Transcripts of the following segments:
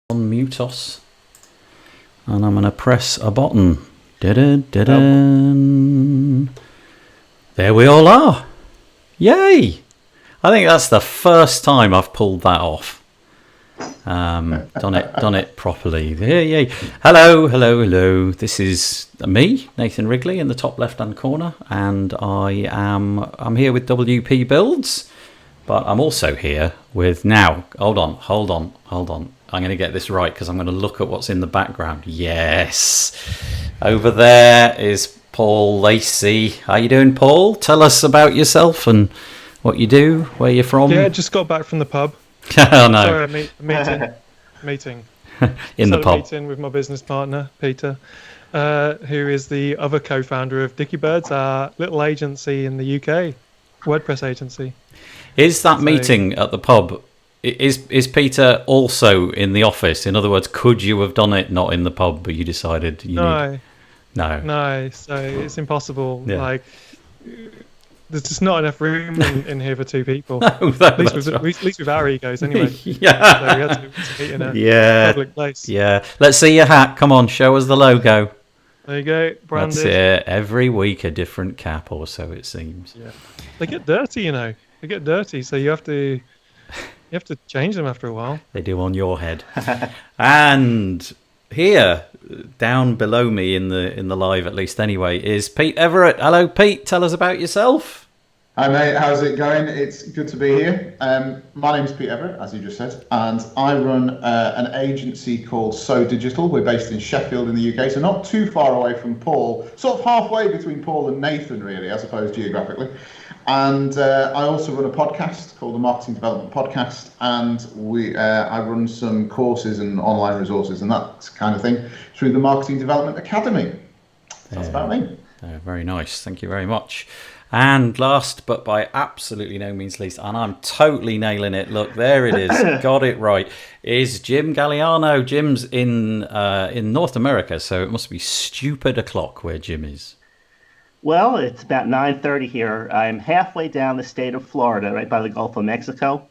unmute us, and I'm going to press a button. Da-da-da-da. There we all are. Yay! I think that's the first time I've pulled that off. Done it properly. Yay! Hello. This is me, Nathan Wrigley, in the top left-hand corner, and I'm here with WP Builds, but I'm also here with Hold on. I'm going to get this right because I'm going to look at what's in the background. Yes, over there is Paul Lacey. How you doing, Paul? Tell us about yourself and what you do, where you're from. Yeah, just got back from the pub. Oh no! Sorry, meeting. In the pub. Meeting with my business partner Peter, who is the other co-founder of Dicky Birds, our little agency in the UK, WordPress agency. Is that meeting at the pub? Is Peter also in the office? In other words, could you have done it not in the pub, but you decided No. So it's impossible. Yeah. Like, there's just not enough room in here for two people. No, at least with our egos, anyway. Yeah. So we had to meet in a public place. Yeah. Let's see your hat. Come on, show us the logo. There you go, branded. That's it. Every week a different cap, or so it seems. Yeah. They get dirty, you know. They get dirty, so you have to change them after a while. They do on your head. And here, down below me in the live, at least anyway, is Pete Everett. Hello, Pete. Tell us about yourself. Hi mate, how's it going? It's good to be here. My name's Pete Everett, as you just said, and I run an agency called So Digital. We're based in Sheffield in the UK, so not too far away from Paul, sort of halfway between Paul and Nathan, really, I suppose, geographically. And I also run a podcast called the Marketing Development Podcast, and I run some courses and online resources and that kind of thing through the Marketing Development Academy. That's about me. Very nice. Thank you very much. And last, but by absolutely no means least, and I'm totally nailing it. Look, there it is. Got it right. Is Jim Galliano. Jim's in North America, so it must be stupid o'clock where Jim is. Well, it's about 9:30 here. I'm halfway down the state of Florida, right by the Gulf of Mexico,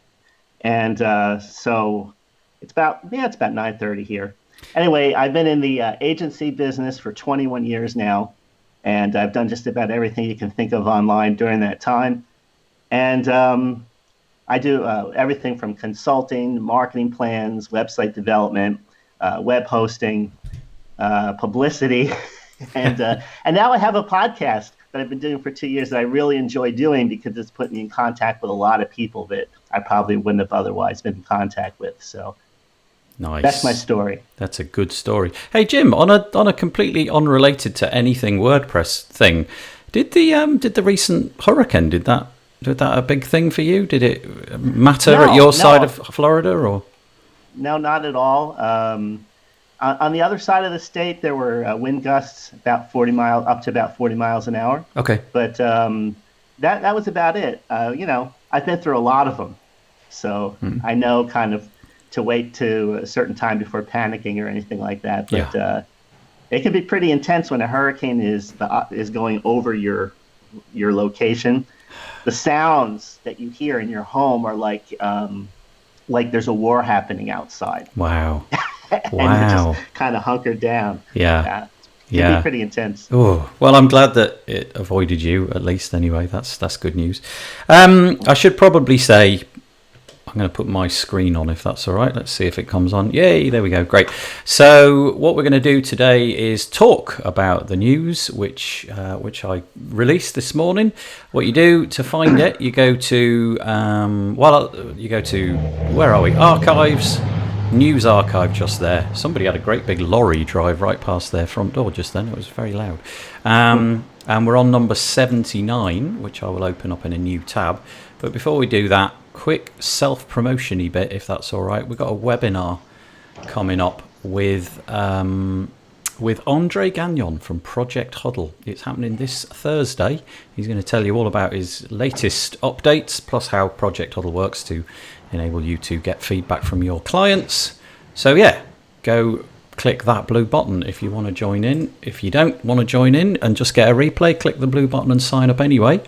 and so it's about 9:30 here. Anyway, I've been in the agency business for 21 years now, and I've done just about everything you can think of online during that time. And I do everything from consulting, marketing plans, website development, web hosting, publicity. And now I have a podcast that I've been doing for 2 years that I really enjoy doing because it's put me in contact with a lot of people that I probably wouldn't have otherwise been in contact with. So nice. That's my story. That's a good story. Hey Jim, on a completely unrelated to anything WordPress thing, did the recent hurricane did that a big thing for you? Did it matter at your side of Florida or? No, not at all. On the other side of the state, there were wind gusts up to about 40 miles an hour. Okay. But that was about it. I've been through a lot of them, so I know kind of to wait to a certain time before panicking or anything like that. But it can be pretty intense when a hurricane is going over your location. The sounds that you hear in your home are like there's a war happening outside. Wow. And you just kind of hunkered down. Yeah. It can be pretty intense. Oh, well, I'm glad that it avoided you, at least, anyway. That's good news. I should probably say, I'm going to put my screen on if that's all right. Let's see if it comes on. Yay, there we go. Great. So what we're going to do today is talk about the news, which I released this morning. What you do to find it, you go to, where are we? Archives. News archive just there. Somebody had a great big lorry drive right past their front door just then. It was very loud. And we're on number 79, which I will open up in a new tab. But before we do that, quick self-promotion-y bit, if that's all right. We've got a webinar coming up with Andre Gagnon from Project Huddle. It's happening this Thursday. He's going to tell you all about his latest updates, plus how Project Huddle works to enable you to get feedback from your clients. So go click that blue button if you want to join in. If you don't want to join in and just get a replay, click the blue button and sign up anyway.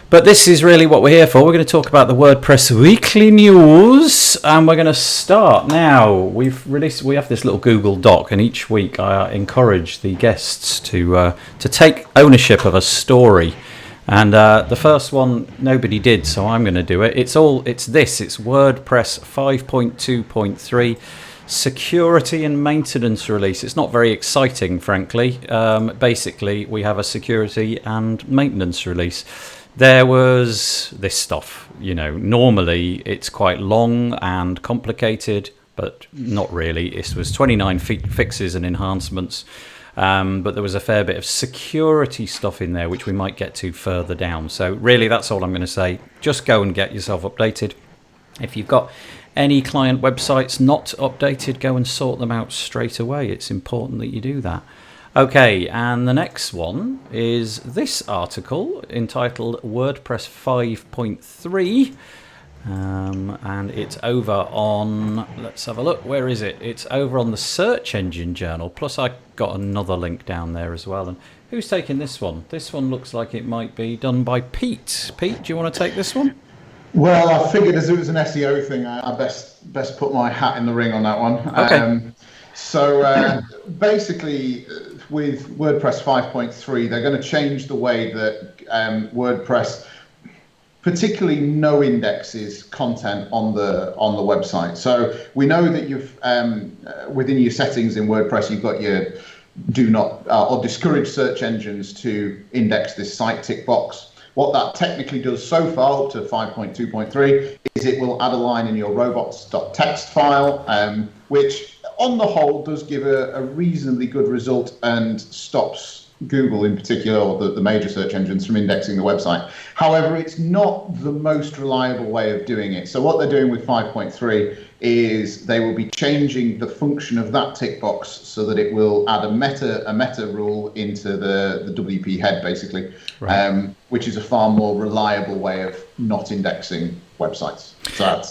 But this is really what we're here for. We're going to talk about the WordPress weekly news, and we're going to start now. We have this little Google Doc, and each week I encourage the guests to take ownership of a story. And the first one nobody did, so I'm going to do it. It's WordPress 5.2.3 security and maintenance release. It's not very exciting, frankly. Basically, we have a security and maintenance release. There was this stuff, normally it's quite long and complicated, but not really. It was 29 fixes and enhancements, but there was a fair bit of security stuff in there, which we might get to further down. So really, that's all I'm going to say. Just go and get yourself updated. If you've got any client websites not updated, go and sort them out straight away. It's important that you do that. Okay, and the next one is this article entitled WordPress 5.3, and it's over on, let's have a look, where is it? It's over on the Search Engine Journal, plus I got another link down there as well. And who's taking this one? This one looks like it might be done by Pete. Pete, do you want to take this one? Well, I figured as it was an SEO thing, I best put my hat in the ring on that one. Okay. So basically, with WordPress 5.3, they're going to change the way that WordPress, particularly no indexes content on the website. So we know that you've within your settings in WordPress, you've got your do not or discourage search engines to index this site tick box. What that technically does so far, up to 5.2.3, is it will add a line in your robots.txt file, which on the whole does give a reasonably good result and stops Google in particular, or the major search engines, from indexing the website. However, it's not the most reliable way of doing it. So what they're doing with 5.3 is they will be changing the function of that tick box so that it will add a meta rule into the WP head, basically, right. Which is a far more reliable way of not indexing websites. So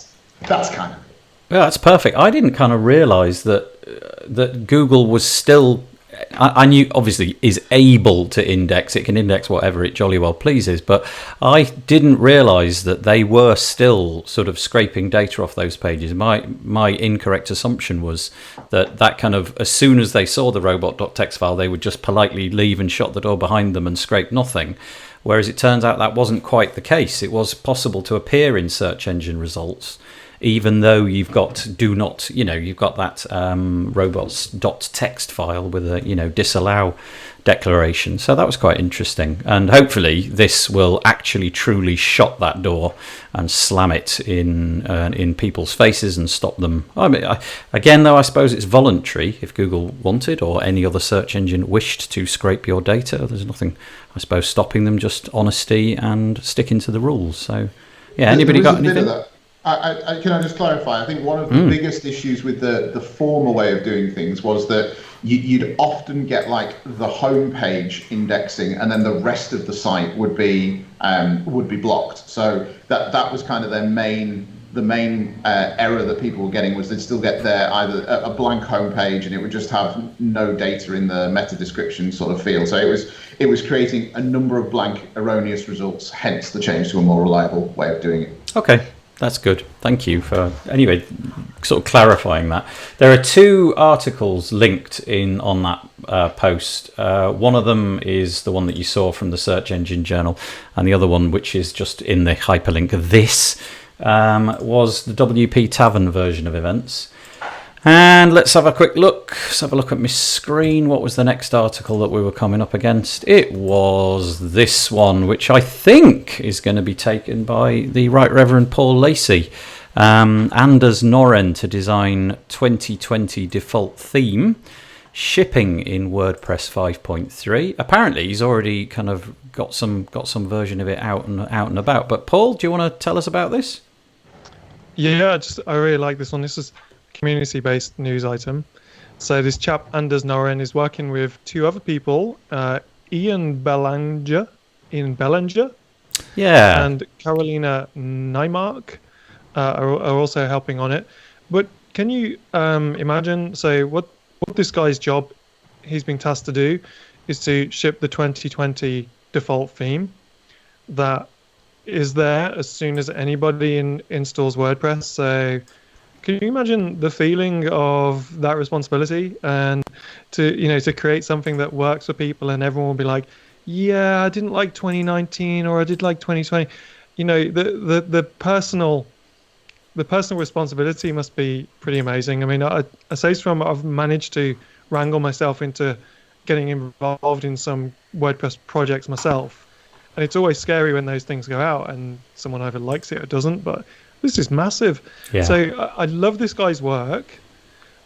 that's kind of it. Yeah, that's perfect. I didn't kind of realize that Google was still, I knew obviously is able to index. It can index whatever it jolly well pleases, but I didn't realize that they were still sort of scraping data off those pages. My incorrect assumption was that kind of, as soon as they saw the robot.txt file, they would just politely leave and shut the door behind them and scrape nothing. Whereas it turns out that wasn't quite the case. It was possible to appear in search engine results, even though you've got you've got that robots.txt file with a disallow declaration. So that was quite interesting, and hopefully this will actually truly shut that door and slam it in people's faces and stop them. I mean, again, though, I suppose it's voluntary. If Google wanted, or any other search engine wished to scrape your data, there's nothing, I suppose, stopping them. Just honesty and sticking to the rules. So yeah, anybody got anything? Can I just clarify? I think one of the biggest issues with the former way of doing things was that you'd often get like the home page indexing, and then the rest of the site would be blocked. So that was kind of the main error that people were getting, was they'd still get either a blank home page, and it would just have no data in the meta description sort of field. So it was creating a number of blank erroneous results. Hence the change to a more reliable way of doing it. Okay. That's good. Thank you for, anyway, sort of clarifying that. There are two articles linked in on that post. One of them is the one that you saw from the Search Engine Journal, and the other one, which is just in the hyperlink, was the WP Tavern version of events. And let's have a quick look. Let's have a look at my screen. What was the next article that we were coming up against? It was this one, which I think is going to be taken by the Right Reverend Paul Lacey. Anders Norén to design 2020 default theme, shipping in WordPress 5.3. Apparently, he's already kind of got some version of it out and about. But Paul, do you want to tell us about this? Yeah, I really like this one. This is community-based news item. So this chap Anders Norén is working with two other people, Ian Bellinger, yeah, and Carolina Nymark are also helping on it. But can you imagine? So what this guy's job he's been tasked to do is to ship the 2020 default theme that is there as soon as anybody installs WordPress. So can you imagine the feeling of that responsibility, and to create something that works for people, and everyone will be like, yeah, I didn't like 2019, or I did like 2020. The personal responsibility must be pretty amazing. I mean, I say from I've managed to wrangle myself into getting involved in some WordPress projects myself, and it's always scary when those things go out and someone either likes it or doesn't. But this is massive. Yeah. So I love this guy's work,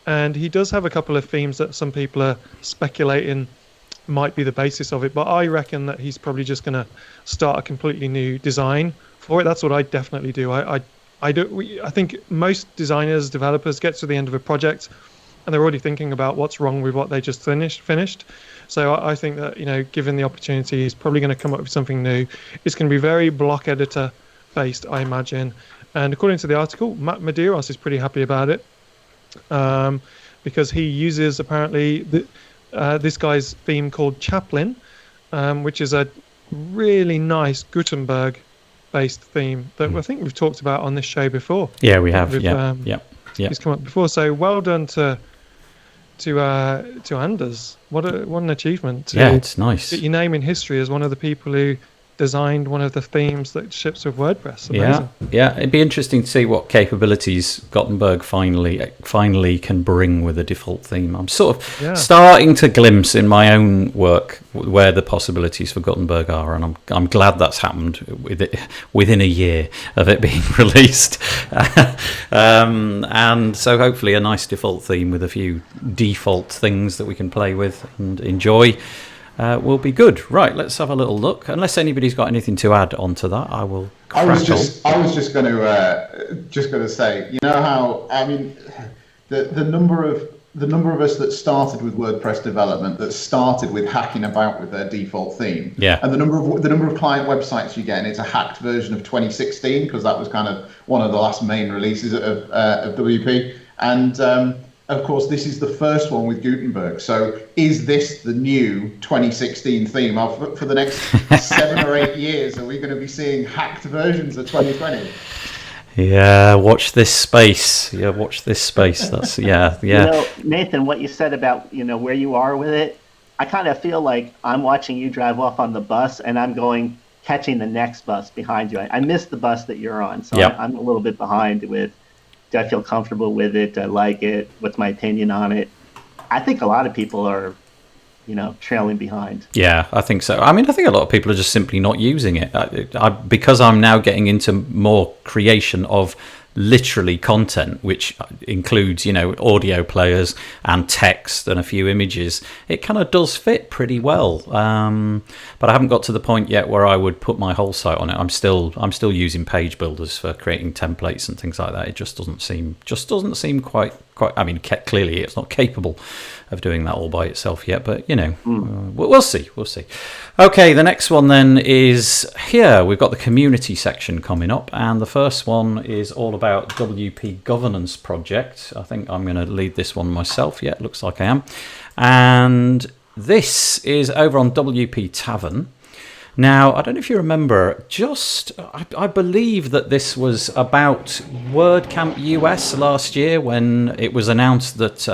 and he does have a couple of themes that some people are speculating might be the basis of it. But I reckon that he's probably just going to start a completely new design for it. That's what I definitely do. I think most designers, developers get to the end of a project and they're already thinking about what's wrong with what they just finished. So I think that, given the opportunity, he's probably going to come up with something new. It's going to be very block editor based, I imagine. And according to the article, Matt Medeiros is pretty happy about it, because he uses apparently this guy's theme called Chaplin, which is a really nice Gutenberg-based theme that I think we've talked about on this show before. Yeah, we have. Yeah. He's come up before. So well done to Anders. What an achievement! It's nice. Get your name in history as one of the people who designed one of the themes that ships with WordPress. Amazing. Yeah. It'd be interesting to see what capabilities Gutenberg finally can bring with a default theme. I'm sort of starting to glimpse in my own work where the possibilities for Gutenberg are, and I'm glad that's happened within a year of it being released. And so hopefully a nice default theme with a few default things that we can play with and enjoy will be good. Right, let's have a little look. Unless anybody's got anything to add onto that, I will. I was just going to say, how, I mean, the number of us that started with WordPress development, that started with hacking about with their default theme, and the number of client websites you get, and it's a hacked version of 2016, because that was kind of one of the last main releases of WP, and of course, this is the first one with Gutenberg. So is this the new 2016 theme? For the next 7 or 8 years, are we going to be seeing hacked versions of 2020? Yeah, watch this space. That's, yeah. Nathan, what you said about, where you are with it, I kind of feel like I'm watching you drive off on the bus and I'm catching the next bus behind you. I missed the bus that you're on, so I'm a little bit behind with, do I feel comfortable with it? Do I like it? What's my opinion on it? I think a lot of people are, trailing behind. Yeah, I think so. I mean, I think a lot of people are just simply not using it. Because I'm now getting into more creation of literally content, which includes, audio players and text and a few images. It kind of does fit pretty well. But I haven't got to the point yet where I would put my whole site on it. I'm still using page builders for creating templates and things like that. It just doesn't seem quite. I mean, clearly it's not capable of doing that all by itself yet, but we'll see. Okay, the next one then is here. We've got the community section coming up, and the first one is all about WP Governance Project. I think I'm going to lead this one myself. Yeah, it looks like I am. And this is over on WP Tavern. Now, I don't know if you remember, I believe that this was about WordCamp US last year when it was announced that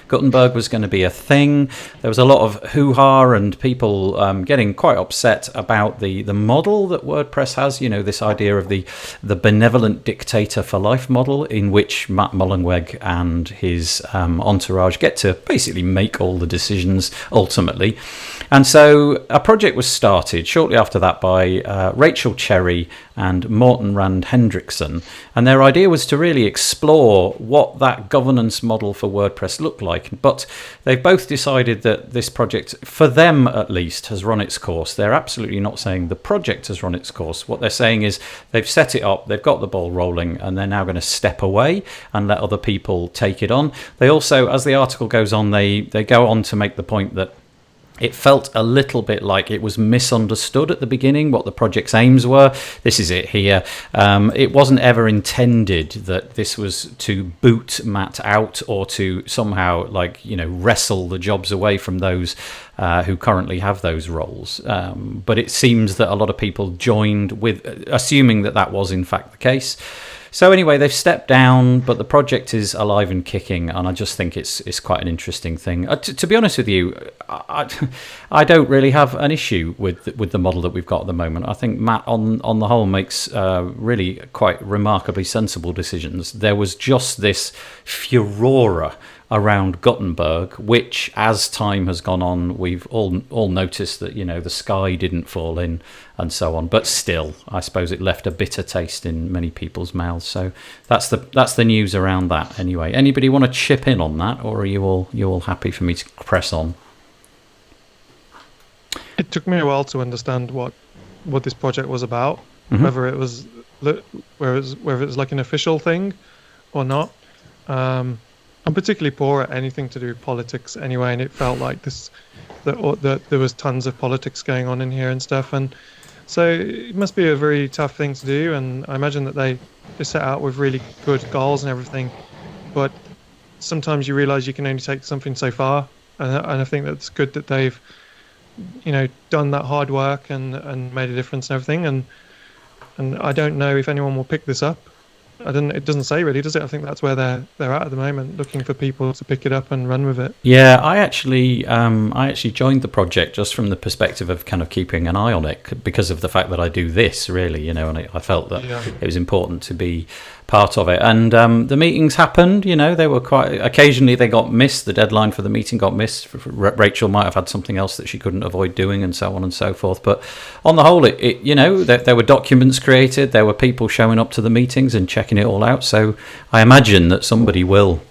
Gutenberg was going to be a thing. There was a lot of hoo-ha and people getting quite upset about the model that WordPress has, this idea of the benevolent dictator for life model, in which Matt Mullenweg and his entourage get to basically make all the decisions ultimately. And so a project was started shortly after that by Rachel Cherry and Morten Rand Hendrickson. And their idea was to really explore what that governance model for WordPress looked like. But they've both decided that this project, for them at least, has run its course. They're absolutely not saying the project has run its course. What they're saying is they've set it up, they've got the ball rolling, and they're now going to step away and let other people take it on. They also, as the article goes on, they go on to make the point that it felt a little bit like it was misunderstood at the beginning what the project's aims were. This is it here. It wasn't ever intended that this was to boot Matt out or to somehow wrestle the jobs away from those who currently have those roles. But it seems that a lot of people joined with assuming that was in fact the case. So anyway, they've stepped down, but the project is alive and kicking, and I just think it's quite an interesting thing. To be honest with you, I don't really have an issue with the model that we've got at the moment. I think Matt, on the whole, makes really quite remarkably sensible decisions. There was just this furore around Gutenberg, which, as time has gone on, we've all noticed that the sky didn't fall in and so on. But still, I suppose it left a bitter taste in many people's mouths. So that's the news around that. Anyway, anybody want to chip in on that, or are you all happy for me to press on? It took me a while to understand what this project was about, whether it was like an official thing or not. I'm particularly poor at anything to do with politics anyway, and it felt like that there was tons of politics going on in here and stuff, and so it must be a very tough thing to do. And I imagine that they set out with really good goals and everything, but sometimes you realize you can only take something so far, and I think that's good that they've done that hard work and made a difference and everything, and I don't know if anyone will pick this up. It doesn't say really, does it? I think that's where they're at the moment, looking for people to pick it up and run with it. Yeah, I actually joined the project just from the perspective of kind of keeping an eye on it because of the fact that I do this really, and I felt that it was important to be part of it. And the meetings happened, they were occasionally they got missed. The deadline for the meeting got missed. Rachel might have had something else that she couldn't avoid doing, and so on and so forth. But on the whole, there were documents created. There were people showing up to the meetings and checking it all out. So I imagine that somebody will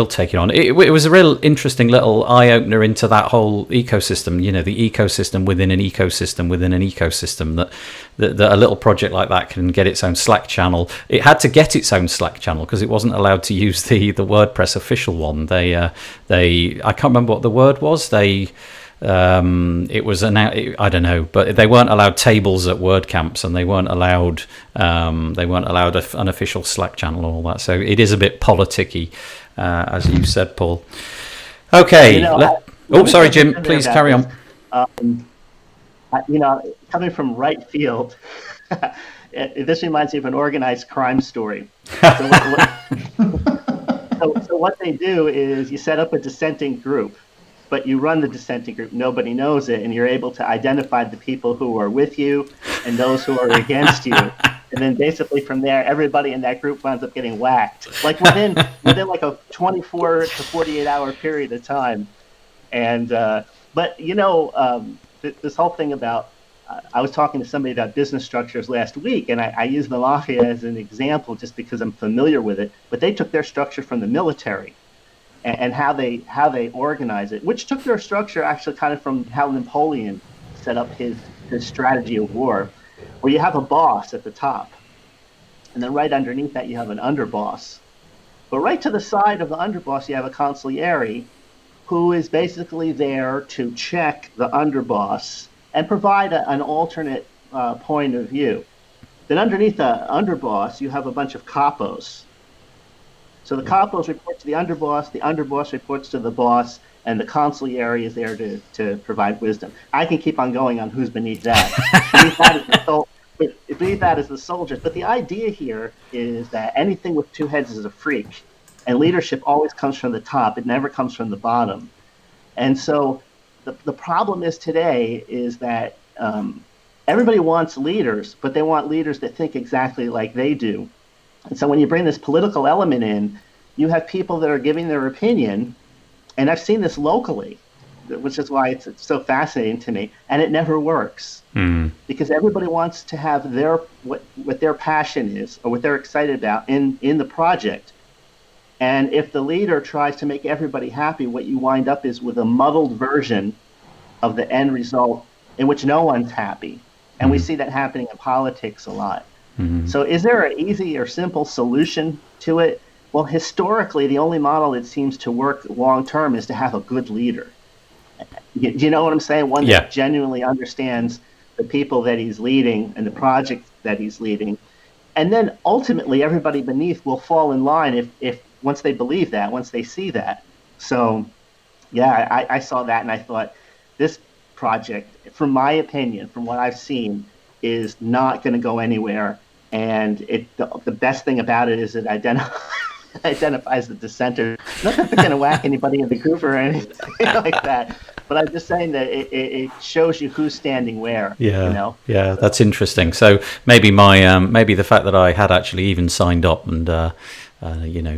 take it on. It was a real interesting little eye-opener into that whole ecosystem, the ecosystem within an ecosystem within an ecosystem, that a little project like that can get its own Slack channel. It had to get its own Slack channel because it wasn't allowed to use the WordPress official one. I can't remember what the word was. It was I don't know, but they weren't allowed tables at WordCamps, and they weren't allowed an official Slack channel and all that. So it is a bit politicky, as you said, Paul. Okay. Sorry, Jim. Please carry on. Coming from right field, this reminds me of an organized crime story. So what they do is you set up a dissenting group, but you run the dissenting group. Nobody knows it, and you're able to identify the people who are with you and those who are against you. And then basically from there, everybody in that group winds up getting whacked, like within like a 24 to 48 hour period of time. And this whole thing about I was talking to somebody about business structures last week, and I used the mafia as an example just because I'm familiar with it. But they took their structure from the military and how they organize it, which took their structure actually kind of from how Napoleon set up his strategy of war, where you have a boss at the top, and then right underneath that you have an underboss. But right to the side of the underboss you have a consigliere, who is basically there to check the underboss and provide an alternate point of view. Then underneath the underboss you have a bunch of capos. So the capos report to the underboss reports to the boss, and the consigliere is there to provide wisdom. I can keep on going on who's beneath that. Beneath that is the soldiers. But the idea here is that anything with two heads is a freak, and leadership always comes from the top. It never comes from the bottom. And so the problem is today is that everybody wants leaders, but they want leaders that think exactly like they do. And so when you bring this political element in, you have people that are giving their opinion, and I've seen this locally, which is why it's so fascinating to me, and it never works. Because everybody wants to have what their passion is or what they're excited about in the project. And if the leader tries to make everybody happy, what you wind up is with a muddled version of the end result in which no one's happy. And we see that happening in politics a lot. So is there an easy or simple solution to it? Well, historically, the only model that seems to work long-term is to have a good leader. Do you know what I'm saying? One Yeah. that genuinely understands the people that he's leading and the project that he's leading. And then ultimately everybody beneath will fall in line if once they believe that, once they see that. So yeah, I saw that and I thought this project, from my opinion, from what I've seen, is not going to go anywhere. And the best thing about it is it identifies the dissenters. Not that they're going to whack anybody in the groove or anything like that, but I'm just saying that it shows you who's standing where. Yeah, yeah, that's interesting. So maybe maybe the fact that I had actually even signed up and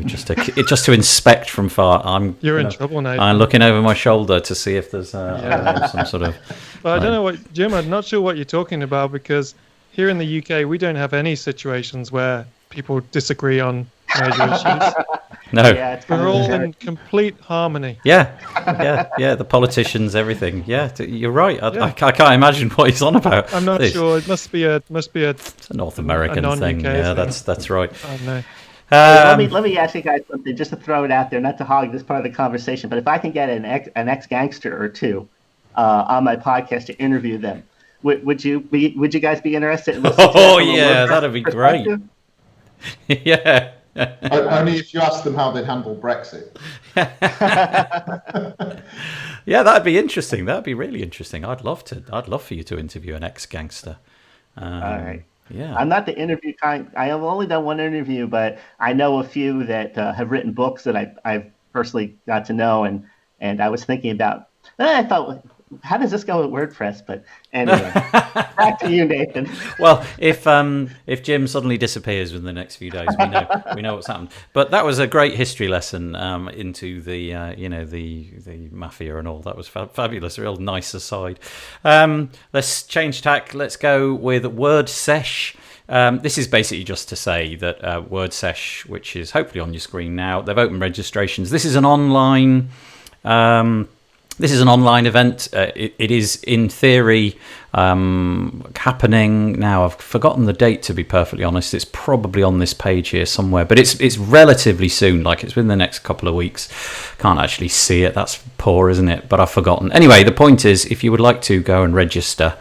just to inspect from far. You're in trouble, Nathan. I'm looking over my shoulder to see if there's some sort of. But I don't know what, Jim. I'm not sure what you're talking about, because here in the UK we don't have any situations where people disagree on major issues. No, We're all in complete harmony. Yeah. The politicians, everything. Yeah, you're right. I can't imagine what he's on about. I'm not sure. It must be a. It's a North American thing. Yeah, that's right. I don't know. Let me ask you guys something, just to throw it out there, not to hog this part of the conversation, but if I can get an ex-gangster or two on my podcast to interview them, would you guys be interested in listening to that? Oh yeah, that'd be great. Yeah. Only if you ask them how they'd handle Brexit. Yeah, that'd be interesting. That'd be really interesting. I'd love for you to interview an ex-gangster. All right. Yeah. I'm not the interview kind. I have only done one interview, but I know a few that have written books that I've personally got to know, and I was thinking about. I thought, how does this go with WordPress? But anyway, back to you, Nathan. Well, if Jim suddenly disappears within the next few days, we know what's happened. But that was a great history lesson into the the mafia and all. That was fabulous. A real nice aside. Let's change tack. Let's go with WordSesh. This is basically just to say that WordSesh, which is hopefully on your screen now, they've opened registrations. This is an online. This is an online event. It is, in theory, happening now. I've forgotten the date, to be perfectly honest. It's probably on this page here somewhere, but it's relatively soon. Like, it's within the next couple of weeks. Can't actually see it. That's poor, isn't it? But I've forgotten. Anyway, the point is, if you would like to go and register,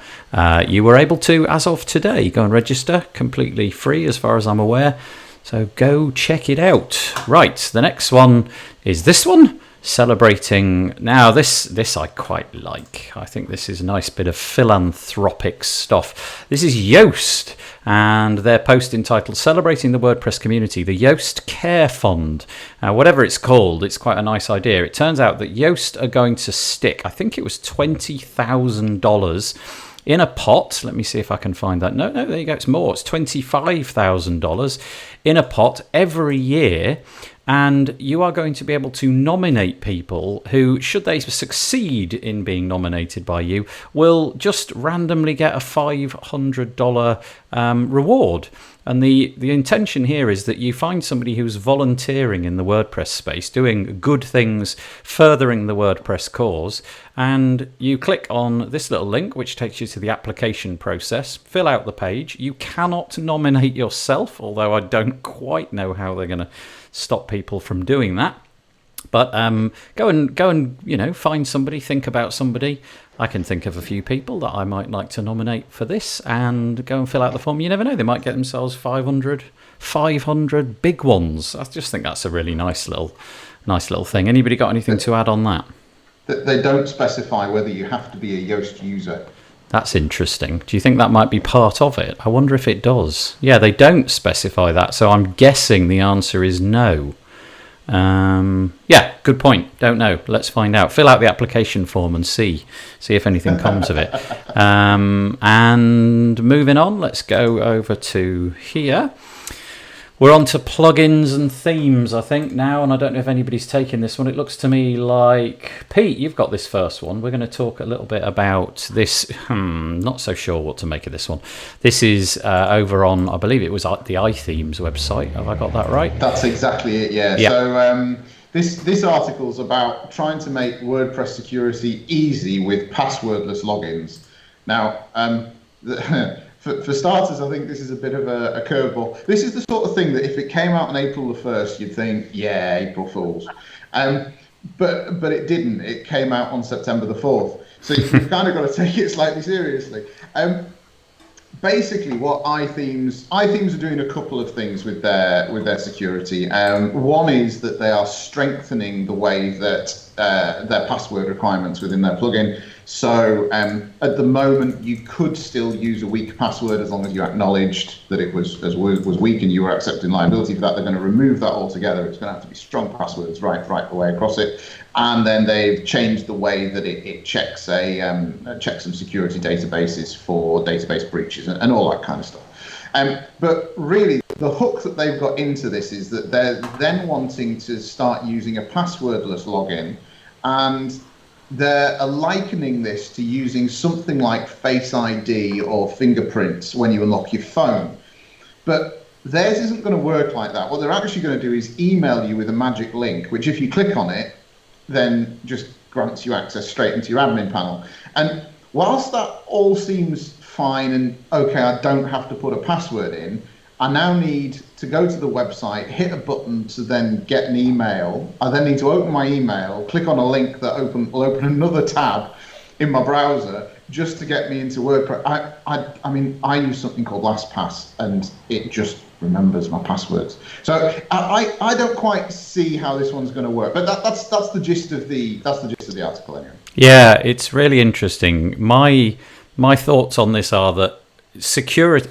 you were able to, as of today, go and register completely free, as far as I'm aware. So go check it out. Right, the next one is this one. Celebrating now, this I quite like. I think this is a nice bit of philanthropic stuff. This is Yoast, and their post entitled "Celebrating the WordPress Community, the Yoast Care Fund." Whatever it's called, it's quite a nice idea. It turns out that Yoast are going to stick, I think it was $20,000 in a pot. Let me see if I can find that. No, there you go. It's more. It's $25,000 in a pot every year. And you are going to be able to nominate people who, should they succeed in being nominated by you, will just randomly get a $500 reward. And the intention here is that you find somebody who's volunteering in the WordPress space, doing good things, furthering the WordPress cause, and you click on this little link, which takes you to the application process, fill out the page. You cannot nominate yourself, although I don't quite know how they're going to stop people from doing that. But go and find somebody, think about somebody. I can think of a few people that I might like to nominate for this, and go and fill out the form. You never know, they might get themselves 500 big ones. I just think that's a really nice little thing. Anybody got anything to add on that? They don't specify whether you have to be a Yoast user. That's interesting. Do you think that might be part of it? I wonder if it does. Yeah, they don't specify that, so I'm guessing the answer is no. Yeah, good point. Don't know. Let's find out. Fill out the application form and see if anything comes of it. And moving on, let's go over to here. We're on to plugins and themes, I think, now, and I don't know if anybody's taken this one. It looks to me like, Pete, you've got this first one. We're going to talk a little bit about this. Not so sure what to make of this one. This is over on, I believe it was the iThemes website. Have I got that right? That's exactly it, yeah. So this article's about trying to make WordPress security easy with passwordless logins. Now, For starters, I think this is a bit of a curveball. This is the sort of thing that if it came out on April the 1st, you'd think, yeah, April Fools. but it didn't. It came out on September the 4th. So you've kind of got to take it slightly seriously. Basically, what iThemes are doing a couple of things with their security. One is that they are strengthening the way that their password requirements within their plugin. So at the moment, you could still use a weak password as long as you acknowledged that it was weak and you were accepting liability for that. They're going to remove that altogether. It's going to have to be strong passwords right the way across it. And then they've changed the way that it checks checks some security databases for database breaches and all that kind of stuff. But really, the hook that they've got into this is that they're then wanting to start using a passwordless login, and they're likening this to using something like Face ID or fingerprints when you unlock your phone. But theirs isn't going to work like that. What they're actually going to do is email you with a magic link, which if you click on it, then just grants you access straight into your admin panel. And whilst that all seems fine and okay, I don't have to put a password in, I now need to go to the website, hit a button to then get an email. I then need to open my email, click on a link that will open another tab in my browser just to get me into WordPress. I mean, I use something called LastPass, and it just remembers my passwords. So I don't quite see how this one's going to work. But that's the gist of the article anyway. Yeah, it's really interesting. My thoughts on this are that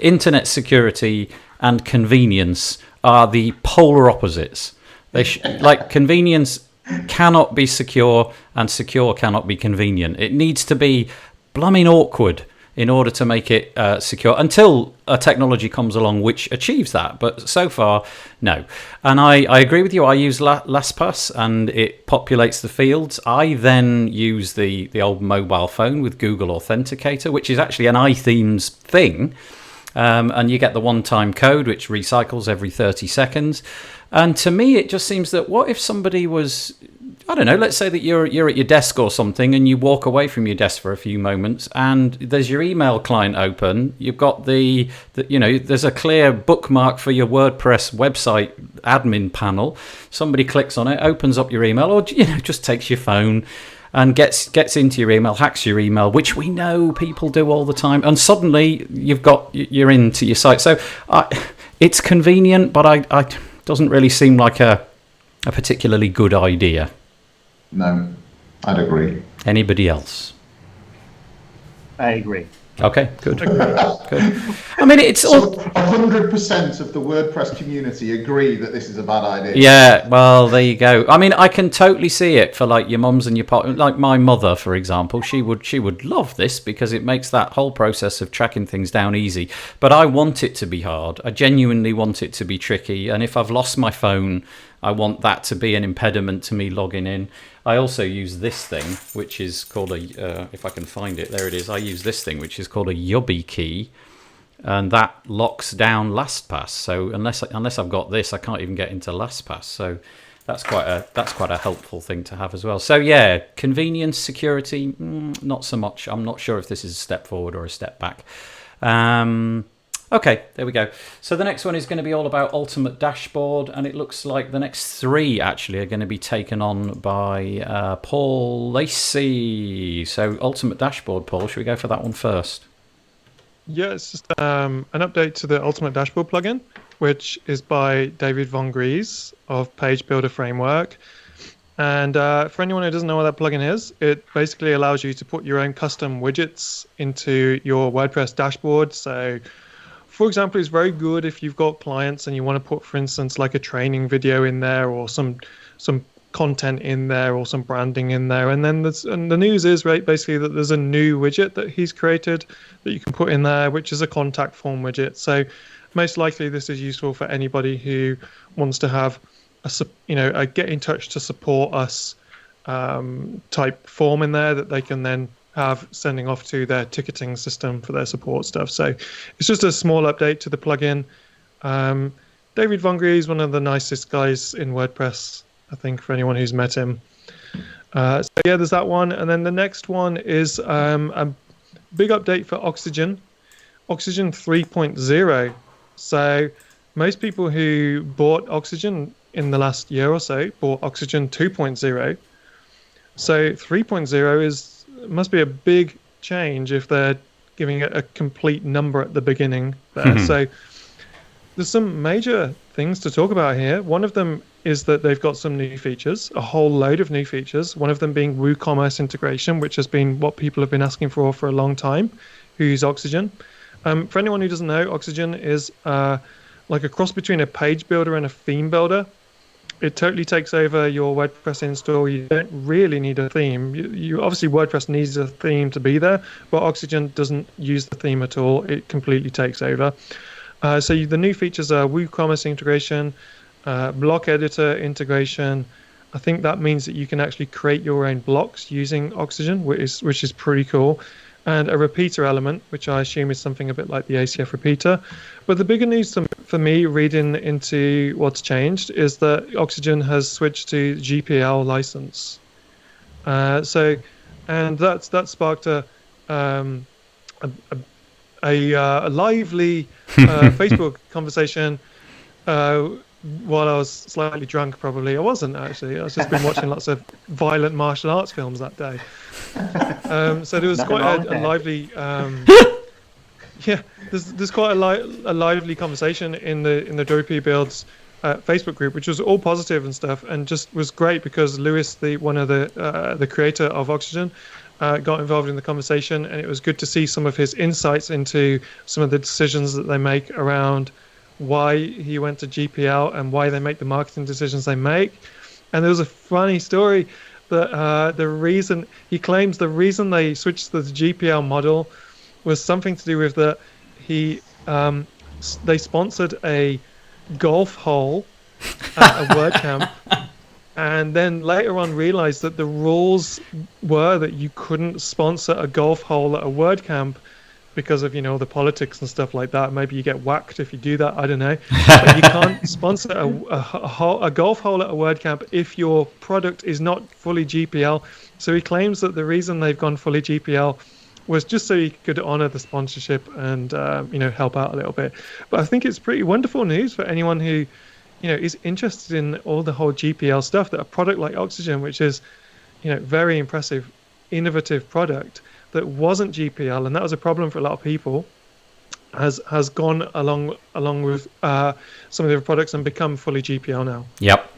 internet security and convenience are the polar opposites. Like convenience cannot be secure and secure cannot be convenient. It needs to be blooming awkward in order to make it secure, until a technology comes along which achieves that. But so far, no. And I agree with you. I use LastPass and it populates the fields. I then use the old mobile phone with Google Authenticator, which is actually an iThemes thing. And you get the one-time code, which recycles every 30 seconds. And to me, it just seems that what if somebody was, I don't know, let's say that you're at your desk or something and you walk away from your desk for a few moments and there's your email client open. You've got there's a clear bookmark for your WordPress website admin panel. Somebody clicks on it, opens up your email, or just takes your phone and gets into your email, hacks your email, which we know people do all the time, and suddenly you're into your site. So it's convenient, but I doesn't really seem like a particularly good idea. No, I'd agree. Anybody else? I agree. Okay, good. Good. I mean, it's all 100% of the WordPress community agree that this is a bad idea. Yeah, well, there you go. I mean, I can totally see it for like your mums and your partner. Like my mother, for example, she would love this because it makes that whole process of tracking things down easy. But I want it to be hard. I genuinely want it to be tricky. And if I've lost my phone, I want that to be an impediment to me logging in. I also use this thing, which is called if I can find it, there it is. I use this thing, which is called a Yubby key, and that locks down LastPass. So unless I've got this, I can't even get into LastPass. So that's quite a helpful thing to have as well. So yeah, convenience, security, not so much. I'm not sure if this is a step forward or a step back. Okay, there we go. So the next one is going to be all about Ultimate Dashboard, and it looks like the next three actually are going to be taken on by Paul Lacey. So Ultimate Dashboard, Paul, should we go for that one first? Yeah, it's just an update to the Ultimate Dashboard plugin, which is by David Von Gries of Page Builder Framework. And for anyone who doesn't know what that plugin is, it basically allows you to put your own custom widgets into your WordPress dashboard. So for example, it's very good if you've got clients and you want to put, for instance, like a training video in there or some content in there or some branding in there. And then the news is, right, basically that there's a new widget that he's created that you can put in there, which is a contact form widget. So most likely this is useful for anybody who wants to have a get in touch to support us type form in there that they can then have sending off to their ticketing system for their support stuff. So it's just a small update to the plugin. David Von Gries is one of the nicest guys in WordPress, I think, for anyone who's met him. So yeah, there's that one. And then the next one is a big update for Oxygen 3.0. So most people who bought Oxygen in the last year or so bought Oxygen 2.0. So 3.0 must be a big change if they're giving it a complete number at the beginning there. So there's some major things to talk about here. One of them is that they've got some new features, a whole load of new features. One of them being WooCommerce integration, which has been what people have been asking for a long time, who use Oxygen. For anyone who doesn't know, Oxygen is like a cross between a page builder and a theme builder. It totally takes over your WordPress install. You don't really need a theme. You obviously, WordPress needs a theme to be there, but Oxygen doesn't use the theme at all. It completely takes over. The new features are WooCommerce integration, block editor integration. I think that means that you can actually create your own blocks using Oxygen, which is pretty cool. And a repeater element, which I assume is something a bit like the ACF repeater. But the bigger news for me, reading into what's changed, is that Oxygen has switched to GPL license. And that sparked a lively Facebook conversation while I was slightly drunk. Probably I wasn't actually. I've just been watching lots of violent martial arts films that day. So there was quite a lively there's quite a lively conversation in the WP Builds Facebook group, which was all positive and stuff, and just was great because Lewis, one of the creator of Oxygen, got involved in the conversation, and it was good to see some of his insights into some of the decisions that they make around why he went to GPL and why they make the marketing decisions they make. And there was a funny story that he claims the reason they switched to the GPL model was something to do with that they sponsored a golf hole at a WordCamp, and then later on realized that the rules were that you couldn't sponsor a golf hole at a WordCamp because of the politics and stuff like that. Maybe you get whacked if you do that, I don't know. But you can't sponsor a golf hole at a WordCamp if your product is not fully GPL. So he claims that the reason they've gone fully GPL was just so he could honor the sponsorship and help out a little bit. But I think it's pretty wonderful news for anyone who is interested in all the whole GPL stuff, that a product like Oxygen, which is very impressive, innovative product that wasn't GPL, and that was a problem for a lot of people, has gone along with some of the other products and become fully GPL now. Yep.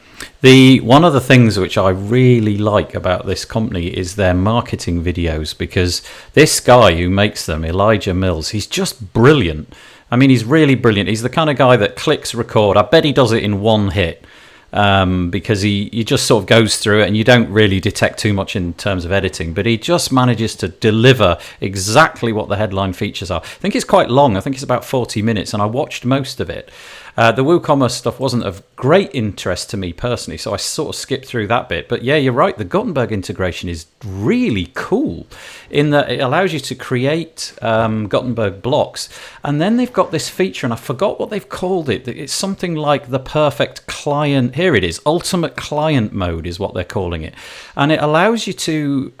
One of the things which I really like about this company is their marketing videos, because this guy who makes them, Elijah Mills, he's just brilliant. I mean, he's really brilliant. He's the kind of guy that clicks record. I bet he does it in one hit. Because he just sort of goes through it and you don't really detect too much in terms of editing, but he just manages to deliver exactly what the headline features are. I think it's quite long. I think it's about 40 minutes, and I watched most of it. The WooCommerce stuff wasn't of great interest to me personally, so I sort of skipped through that bit. But yeah, you're right. The Gutenberg integration is really cool in that it allows you to create Gutenberg blocks. And then they've got this feature, and I forgot what they've called it. It's something like the perfect client. Here it is. Ultimate client mode is what they're calling it. And it allows you to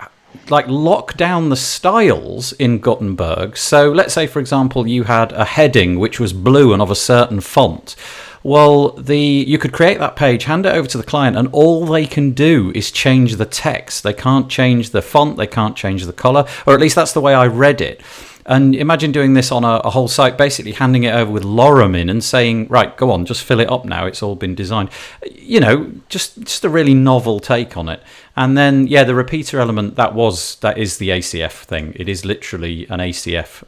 lock down the styles in Gutenberg. So let's say, for example, you had a heading which was blue and of a certain font. Well, you could create that page, hand it over to the client, and all they can do is change the text. They can't change the font, they can't change the color, or at least that's the way I read it. And imagine doing this on a whole site, basically handing it over with lorem in and saying, right, go on, just fill it up now. It's all been designed. Just a really novel take on it. And then, yeah, the repeater element, that is the ACF thing. It is literally an ACF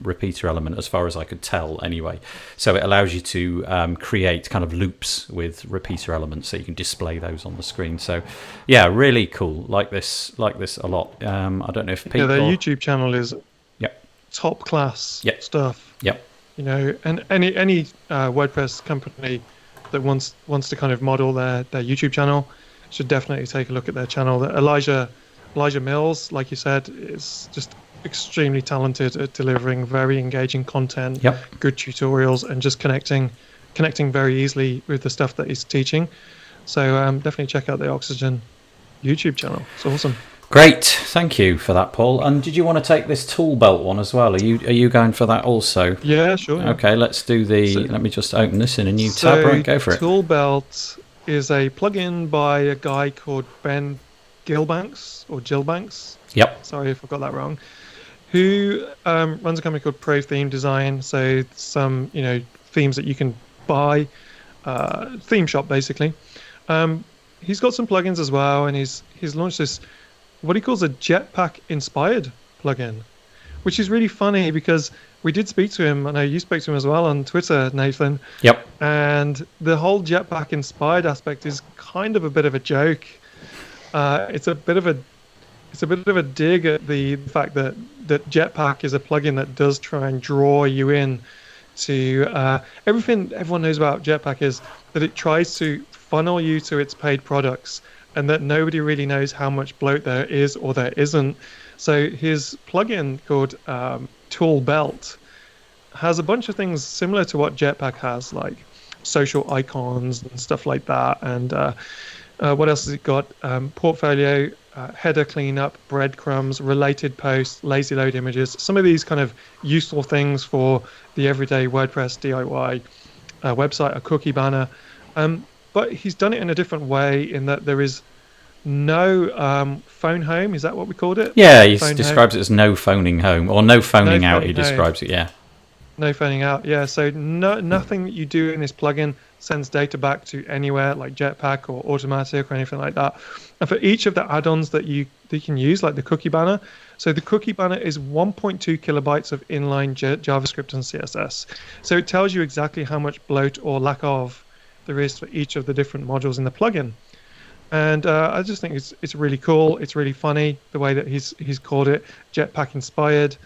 repeater element, as far as I could tell anyway. So it allows you to create kind of loops with repeater elements, so you can display those on the screen. So, yeah, really cool. Like this a lot. I don't know if people... Yeah, their YouTube channel is... top class stuff. Yep. And any WordPress company that wants to kind of model their YouTube channel should definitely take a look at their channel. Elijah Mills, like you said, is just extremely talented at delivering very engaging content, good tutorials, and just connecting very easily with the stuff that he's teaching. So definitely check out the Oxygen YouTube channel. It's awesome. Great, thank you for that, Paul. And did you want to take this tool belt one as well? Are you going for that also? Yeah, sure. Okay, let's do let me just open this in a new tab. Right, go for it. Tool belt is a plugin by a guy called Ben Gilbanks or Jillbanks. Yep. Sorry if I got that wrong. Who runs a company called Pro Theme Design. So some themes that you can buy, theme shop basically. He's got some plugins as well, and he's launched this what he calls a Jetpack inspired plugin, which is really funny because we did speak to him. I know you spoke to him as well on Twitter, Nathan. Yep. And the whole Jetpack inspired aspect is kind of a bit of a joke. It's a bit of a dig at the fact that Jetpack is a plugin that does try and draw you in to everything everyone knows about Jetpack is that it tries to funnel you to its paid products, and that nobody really knows how much bloat there is or there isn't. So his plugin called Tool Belt has a bunch of things similar to what Jetpack has, like social icons and stuff like that. And what else has it got? Portfolio, header cleanup, breadcrumbs, related posts, lazy load images. Some of these kind of useful things for the everyday WordPress DIY website, a cookie banner. But he's done it in a different way in that there is no phone home. Is that what we called it? Yeah, he describes it as no phoning home, or no phoning out, he describes it, yeah. No phoning out, yeah. So nothing that you do in this plugin sends data back to anywhere like Jetpack or Automatic or anything like that. And for each of the add-ons that you can use, like the cookie banner, so the cookie banner is 1.2 kilobytes of inline JavaScript and CSS. So it tells you exactly how much bloat or lack of there is for each of the different modules in the plugin. And I just think it's really cool. It's really funny the way that he's called it Jetpack inspired.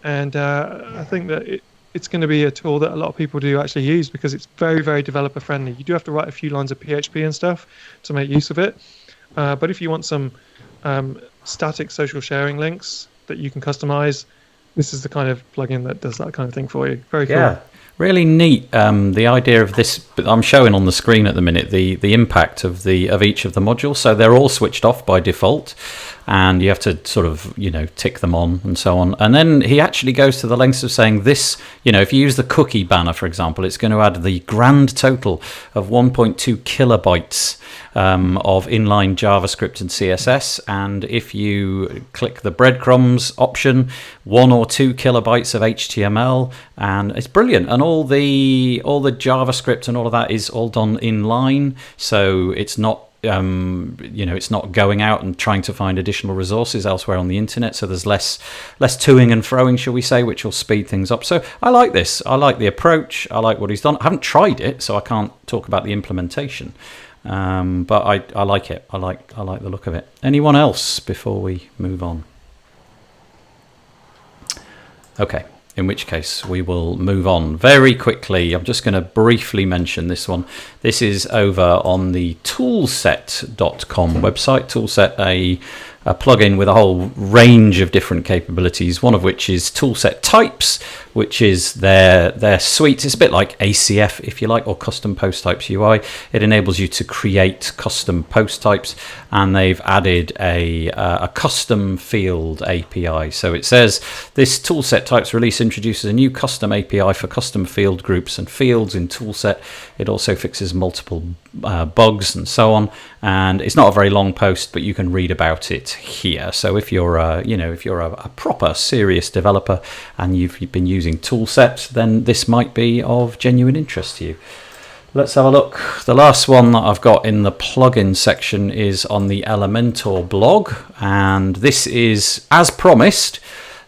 And I think that it's going to be a tool that a lot of people do actually use because it's very, very developer friendly. You do have to write a few lines of PHP and stuff to make use of it. But if you want some static social sharing links that you can customize, this is the kind of plugin that does that kind of thing for you. Very cool. Yeah. Really neat. The idea of this, I'm showing on the screen at the minute the impact of each of the modules. So they're all switched off by default, and you have to sort of tick them on and so on. And then he actually goes to the lengths of saying this. If you use the cookie banner, for example, it's going to add the grand total of 1.2 kilobytes of inline JavaScript and CSS, and if you click the breadcrumbs option, 1 or 2 kilobytes of HTML, and it's brilliant. And all the JavaScript and all of that is all done inline, so it's not it's not going out and trying to find additional resources elsewhere on the internet. So there's less toing and froing, shall we say, which will speed things up. So I like this. I like the approach. I like what he's done. I haven't tried it, so I can't talk about the implementation. But I like it. I like the look of it. Anyone else before we move on? Okay. In which case we will move on very quickly. I'm just going to briefly mention this one. This is over on the toolset.com website. Toolset, a plugin with a whole range of different capabilities, one of which is Toolset Types, which is their suite. It's a bit like ACF, if you like, or Custom Post Types UI. It enables you to create custom post types, and they've added a custom field API. So it says this Toolset Types release introduces a new custom API for custom field groups and fields in Toolset. It also fixes multiple bugs and so on. And it's not a very long post, but you can read about it here. So if you're a proper serious developer and you've been using Toolset, then this might be of genuine interest to you. Let's have a look. The last one that I've got in the plugin section is on the Elementor blog, and this is, as promised,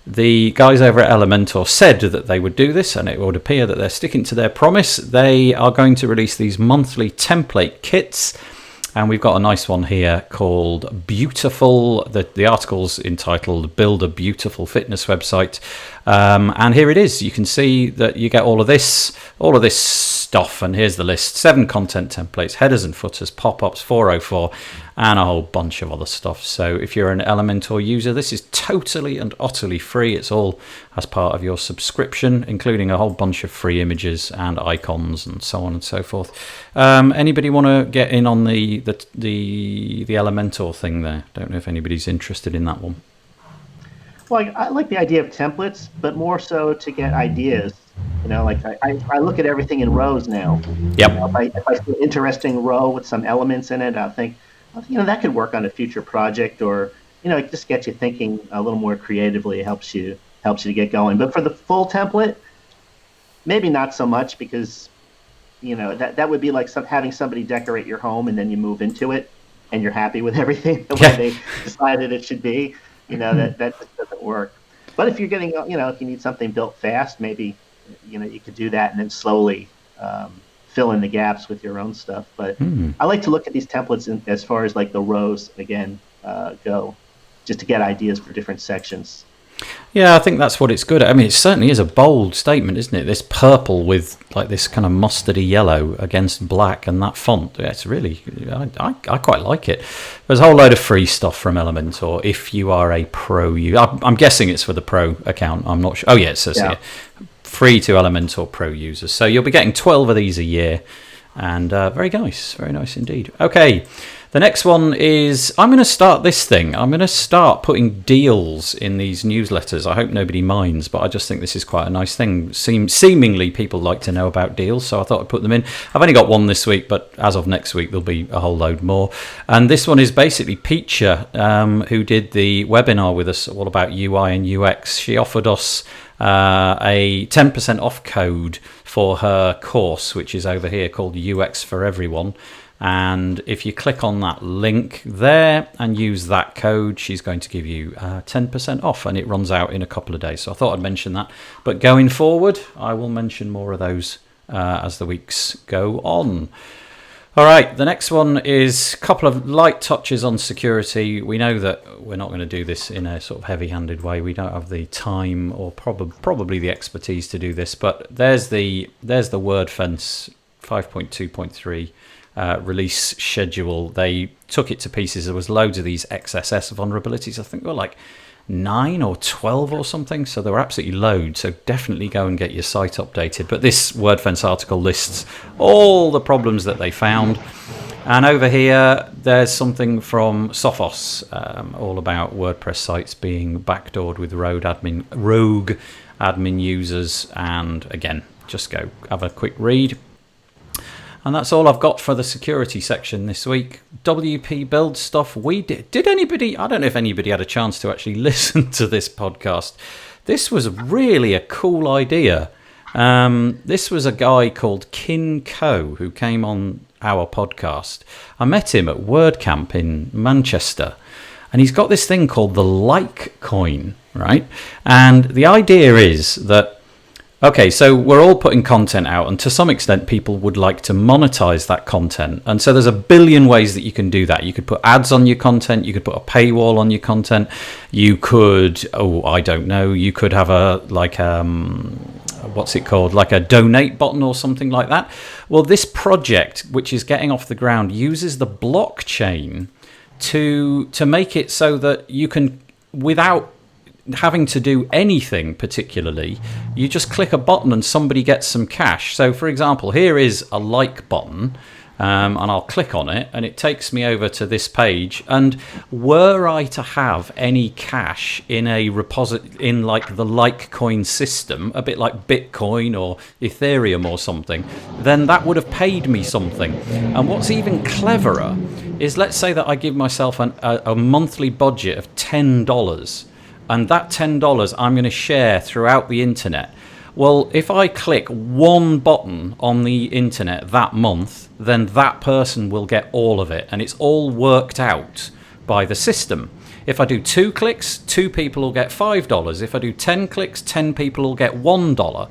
the guys over at Elementor said that they would do this, and it would appear that they're sticking to their promise. They are going to release these monthly template kits, and we've got a nice one here called Beautiful. The article's entitled Build a Beautiful Fitness Website. And here it is. You can see that you get all of this stuff, and here's the list: 7 content templates, headers and footers, pop-ups, 404, and a whole bunch of other stuff. So if you're an Elementor user, this is totally and utterly free. It's all as part of your subscription, including a whole bunch of free images and icons and so on and so forth. Anybody want to get in on the Elementor thing there? Don't know if anybody's interested in that one. Well, I like the idea of templates, but more so to get ideas. Like I look at everything in rows now. Yep. If I see an interesting row with some elements in it, I think, that could work on a future project, or it just gets you thinking a little more creatively. It helps you to get going. But for the full template, maybe not so much, because that would be like having somebody decorate your home and then you move into it and you're happy with everything the way they decided it should be. That just doesn't work. But if you're getting, if you need something built fast, maybe you could do that and then slowly fill in the gaps with your own stuff. But I like to look at these templates as far as like the rows again go, just to get ideas for different sections. Yeah, I think that's what it's good at. I mean, it certainly is a bold statement, isn't it? This purple with like this kind of mustardy yellow against black and that font. Yeah, it's really, I quite like it. There's a whole load of free stuff from Elementor if you are a pro user. I'm guessing it's for the pro account. I'm not sure. Oh, yeah, it says here. Free to Elementor pro users. So you'll be getting 12 of these a year. And very nice indeed. Okay. The next one is, I'm going to start this thing. I'm going to start putting deals in these newsletters. I hope nobody minds, but I just think this is quite a nice thing. Seemingly people like to know about deals, so I thought I'd put them in. I've only got one this week, but as of next week, there'll be a whole load more. And this one is basically Peacher, who did the webinar with us all about UI and UX. She offered us a 10% off code for her course, which is over here, called UX for Everyone. And if you click on that link there and use that code, she's going to give you 10% off, and it runs out in a couple of days. So I thought I'd mention that. But going forward, I will mention more of those as the weeks go on. All right, the next one is a couple of light touches on security. We know that we're not going to do this in a sort of heavy-handed way. We don't have the time or probably the expertise to do this. But there's the WordFence 5.2.3 release schedule. They took it to pieces. There was loads of these XSS vulnerabilities. I think there were like 9 or 12 or something. So there were absolutely loads. So definitely go and get your site updated. But this WordFence article lists all the problems that they found. And over here, there's something from Sophos, all about WordPress sites being backdoored with rogue admin users. And again, just go have a quick read. And that's all I've got for the security section this week. WP Build stuff we did. Did anybody, I don't know if anybody had a chance to actually listen to this podcast. This was really a cool idea. This was a guy called Kin Ko who came on our podcast. I met him at WordCamp in Manchester. And he's got this thing called the Like Coin, right? And the idea is that, okay, so we're all putting content out, and to some extent people would like to monetize that content. And so there's a billion ways that you can do that. You could put ads on your content, you could put a paywall on your content, you could, you could have what's it called, like a donate button or something like that. Well, this project, which is getting off the ground, uses the blockchain to make it so that you can, without having to do anything particularly, you just click a button and somebody gets some cash. So for example, here is a like button, and I'll click on it and it takes me over to this page. And were I to have any cash in a in like the Litecoin system, a bit like Bitcoin or Ethereum or something, then that would have paid me something. And what's even cleverer is, let's say that I give myself a monthly budget of $10, and that $10 I'm going to share throughout the internet. Well, if I click one button on the internet that month, then that person will get all of it. And it's all worked out by the system. If I do 2 clicks, 2 people will get $5. If I do 10 clicks, 10 people will get $1,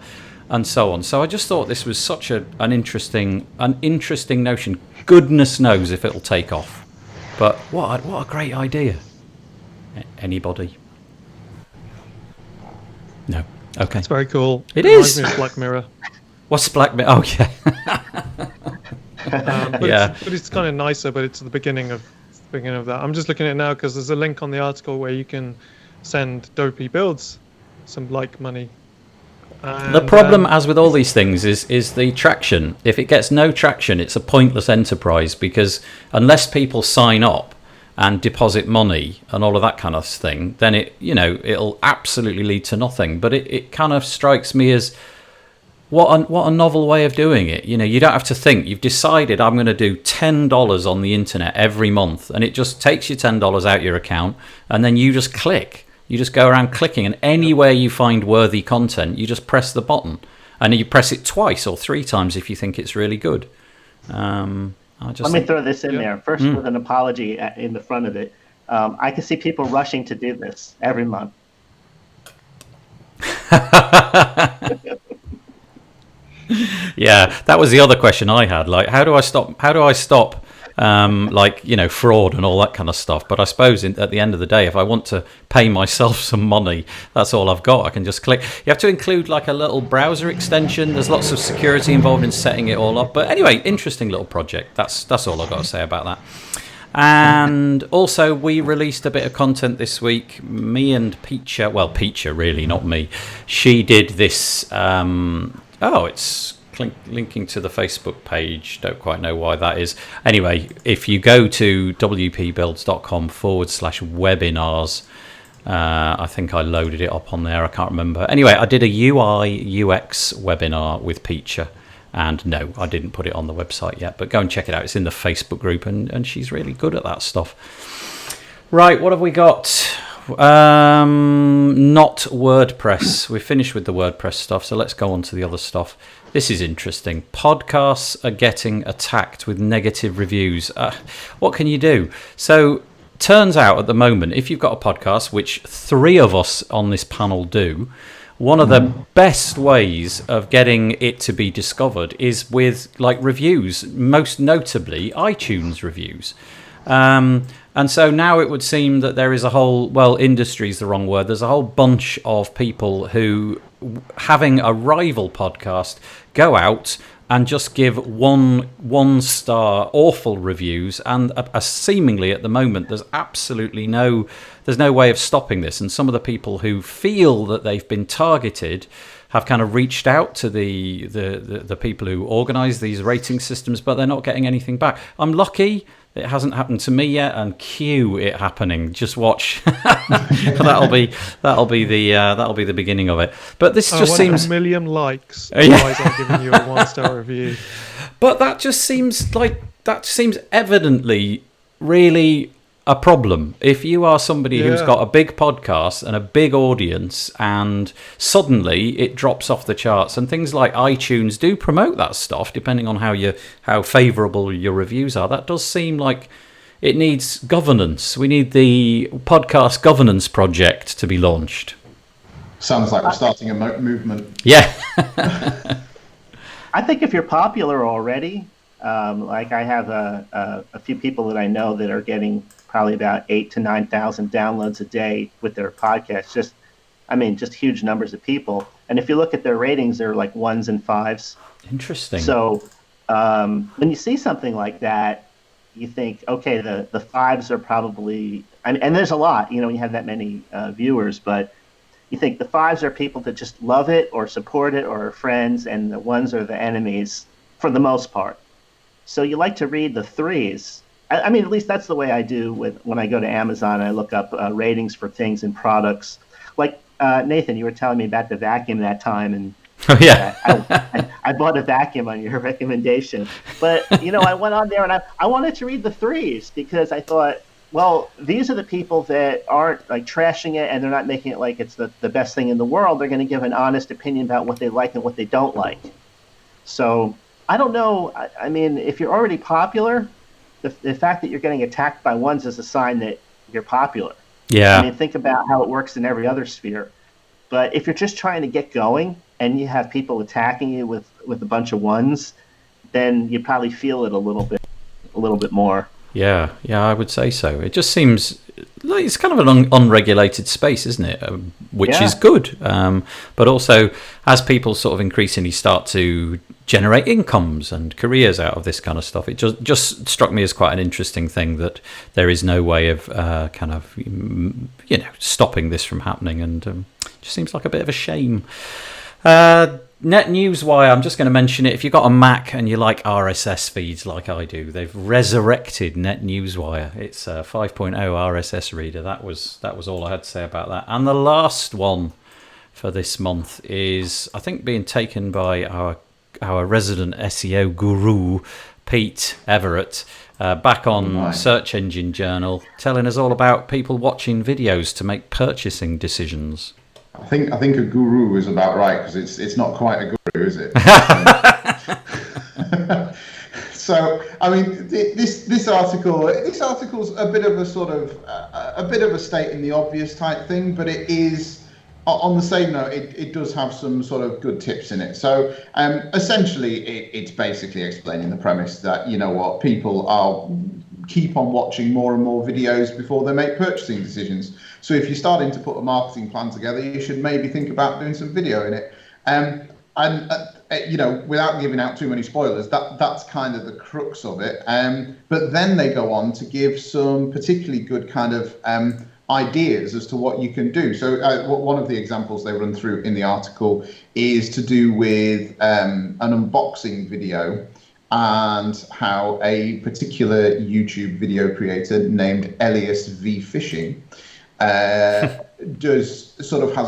and so on. So I just thought this was such an interesting notion. Goodness knows if it'll take off. But what a great idea. Anybody? No. Okay. It's very cool. It reminds is. me of Black Mirror. What's Black Mirror? Oh, yeah. But it's kind of nicer, but it's the beginning of that. I'm just looking at it now because there's a link on the article where you can send Dopey Builds some like money. And, the problem, as with all these things, is the traction. If it gets no traction, it's a pointless enterprise, because unless people sign up and deposit money and all of that kind of thing, then it'll absolutely lead to nothing. But it kind of strikes me as, What a novel way of doing it. You know, you don't have to think. You've decided I'm going to do $10 on the internet every month, and it just takes you $10 out your account, and then you just click. You just go around clicking, and anywhere you find worthy content, you just press the button, and you press it twice or 3 times if you think it's really good. Let me throw this in there first with an apology in the front of it. I can see people rushing to do this every month. Yeah, that was the other question I had. Like, how do I stop like, you know, fraud and all that kind of stuff? But I suppose at the end of the day, if I want to pay myself some money, that's all I've got. I can just click. You have to include like a little browser extension. There's lots of security involved in setting it all up. But anyway, interesting little project. That's all I've got to say about that. And also, we released a bit of content this week. Me and Peacher, well, Peacher really, not me. She did this. It's linking to the Facebook page. Don't quite know why that is. Anyway, if you go to wpbuilds.com/webinars, I think I loaded it up on there. I can't remember. Anyway, I did a UI UX webinar with Peacher. And no, I didn't put it on the website yet, but go and check it out. It's in the Facebook group, and she's really good at that stuff. Right, what have we got? Not WordPress. We're finished with the WordPress stuff, so let's go on to the other stuff. This is interesting. Podcasts are getting attacked with negative reviews. What can you do? So, turns out at the moment, if you've got a podcast, which 3 of us on this panel do, one of the best ways of getting it to be discovered is with like reviews, most notably iTunes reviews. And so now it would seem that there is a whole, well, industry is the wrong word. There's a whole bunch of people who, having a rival podcast, go out and just give one star awful reviews, and seemingly at the moment there's no way of stopping this. And some of the people who feel that they've been targeted have kind of reached out to the people who organise these rating systems, but they're not getting anything back. I'm lucky it hasn't happened to me yet, and cue it happening. Just watch. that'll be the beginning of it. But this just seems 1 million likes. Otherwise, I'm giving you a 1-star review. But that seems evidently really a problem. If you are somebody who's got a big podcast and a big audience, and suddenly it drops off the charts, and things like iTunes do promote that stuff, depending on how favourable your reviews are, that does seem like it needs governance. We need the podcast governance project to be launched. Sounds like we're starting a movement. Yeah. I think if you're popular already, like I have a few people that I know that are getting probably about 8,000 to 9,000 downloads a day with their podcast. Just huge numbers of people. And if you look at their ratings, they're like 1s and 5s. Interesting. So when you see something like that, you think, okay, the 5s are probably, and there's a lot, when you have that many viewers, but you think the 5s are people that just love it or support it or are friends, and the 1s are the enemies for the most part. So you like to read the 3s. At least that's the way I do when I go to Amazon. I look up ratings for things and products. Like Nathan, you were telling me about the vacuum that time, and I bought a vacuum on your recommendation. But I went on there and I wanted to read the 3s because I thought, well, these are the people that aren't like trashing it, and they're not making it like it's the best thing in the world. They're going to give an honest opinion about what they like and what they don't like. So I don't know. If you're already popular, the fact that you're getting attacked by 1s is a sign that you're popular. Yeah. Think about how it works in every other sphere. But if you're just trying to get going and you have people attacking you with a bunch of 1s, then you probably feel it a little bit more. Yeah, I would say so. It just seems like it's kind of an unregulated space, isn't it? Which is good. But also, as people sort of increasingly start to generate incomes and careers out of this kind of stuff, it just struck me as quite an interesting thing that there is no way of stopping this from happening, and just seems like a bit of a shame. NetNewsWire, I'm just going to mention it. If you've got a Mac and you like RSS feeds like I do, they've resurrected NetNewsWire. It's a 5.0 RSS reader. That was all I had to say about that. And the last one for this month is, I think, being taken by our resident SEO guru, Pete Everett, back on Search Engine Journal, telling us all about people watching videos to make purchasing decisions. I think a guru is about right, because it's not quite a guru, is it? So, I mean, this article's a bit of a sort of a bit of a state in the obvious type thing, but it is, on the same note, it does have some sort of good tips in it. So, essentially, it's basically explaining the premise that, you know what, people keep on watching more and more videos before they make purchasing decisions. So if you're starting to put a marketing plan together, you should maybe think about doing some video in it. You know, without giving out too many spoilers, that's kind of the crux of it. But then they go on to give some particularly good kind of ideas as to what you can do. So one of the examples they run through in the article is to do with an unboxing video, and how a particular YouTube video creator named Elias V Fishing has